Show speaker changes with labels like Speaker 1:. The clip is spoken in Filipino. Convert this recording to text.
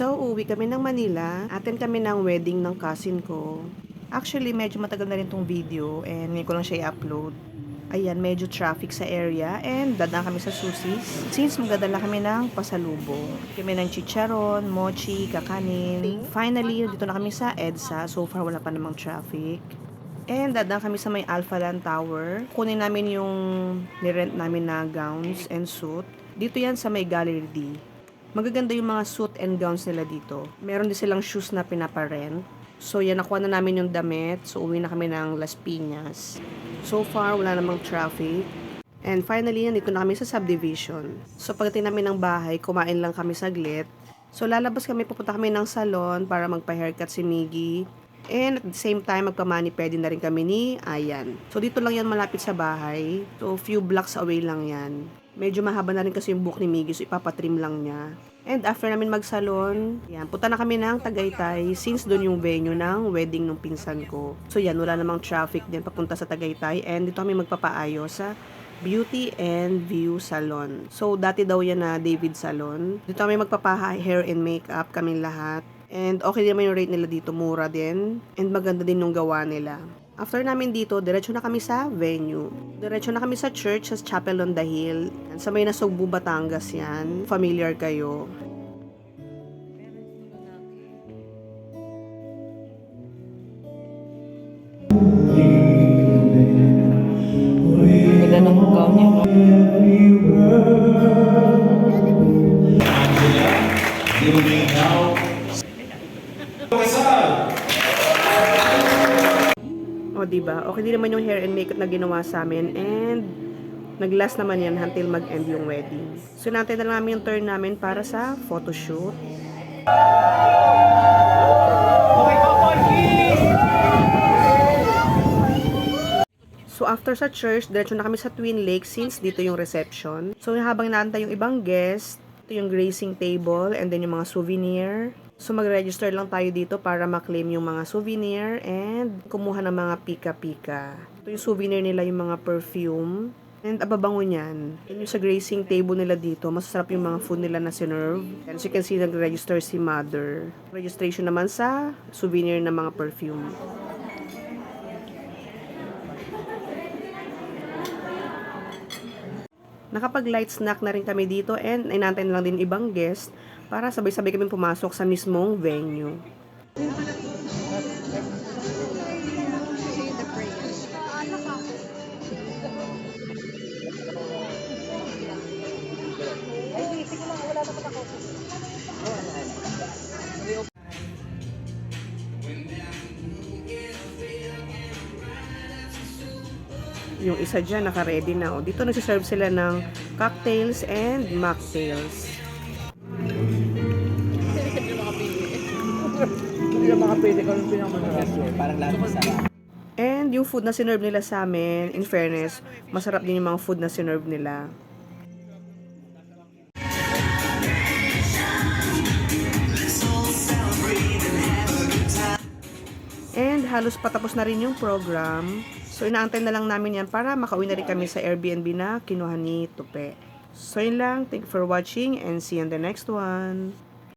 Speaker 1: So, uwi kami ng Manila. Attend kami ng wedding ng cousin ko. Actually, medyo matagal na rin tong video and ngayon ko lang siya i-upload. Ayan, medyo traffic sa area and dadaan kami sa Susis. Since magdadala kami ng pasalubong. Kami ng chicharon, mochi, kakanin. Finally, dito na kami sa EDSA. So far, wala pa namang traffic. And dadaan kami sa may Alpha Land Tower. Kunin namin yung nirent namin na gowns and suit. Dito yan sa may Gallery D. Magaganda yung mga suit and gowns nila dito. Meron din silang shoes na pinaparent. So yan, nakuha na namin yung damit. So uwi na kami ng Las Piñas. So far, wala namang traffic. And finally, nandito na kami sa subdivision. So pagdating namin ng bahay, kumain lang kami saglit. So lalabas kami, pupunta kami ng salon para magpa-haircut si Miggy. And at the same time, magpa-mani-pedi na rin kami ni Ayan. So dito lang yan malapit sa bahay. So few blocks away lang yan. Medyo mahaba na rin kasi yung buhok ni Miggy, so ipapatrim lang niya. And after namin mag-salon, yan, punta na kami ng Tagaytay since doon yung venue ng wedding ng pinsan ko. So yan, wala namang traffic din papunta sa Tagaytay. And dito kami magpapaayos sa Beauty and View Salon. So dati daw yan na David Salon. Dito kami magpapa-hair and makeup kaming lahat. And okay naman yung rate nila dito, mura din. And maganda din yung gawa nila. After namin dito, diretso na kami sa venue. Diretso na kami sa church, sa Chapel on the Hill. Sa may Nasugbu, Batangas yan. Familiar kayo.
Speaker 2: Ganda ng gown niya, no?
Speaker 1: O, diba? Okay din naman yung hair and makeup na ginawa sa amin. And nag-last naman yan until mag-end yung wedding. So, natin na lang namin yung turn namin para sa photoshoot. So, after sa church, diretso na kami sa Twin Lakes since dito yung reception. So, habang naantay yung ibang guest, ito yung gracing table and then yung mga souvenir. So, mag-register lang tayo dito para maklaim yung mga souvenir and kumuha ng mga pika-pika. Ito yung souvenir nila, yung mga perfume. And ababango niyan. Yun yung sa gracing table nila dito. Masasarap yung mga food nila na sinerve. And as you can see, nag-register si Mother. Registration naman sa souvenir ng mga perfume. Nakapag-light snack na rin kami dito and inantay na lang din ibang guest para sabay-sabay kami pumasok sa mismong venue. Yung isa dyan, naka-ready na. O, dito nagsiserve sila ng cocktails and mocktails.
Speaker 2: Hindi na makapili ka ng pinakamasarap. Parang lahat masarap.
Speaker 1: And yung food na sinerve nila sa amin, in fairness, masarap din yung mga food na sinerve nila. And halos patapos na rin yung program. So, inaantay na lang namin yan para makauwi na rin kami sa Airbnb na kinuha ni Tupe. So, yun lang. Thank you for watching and see you on the next one.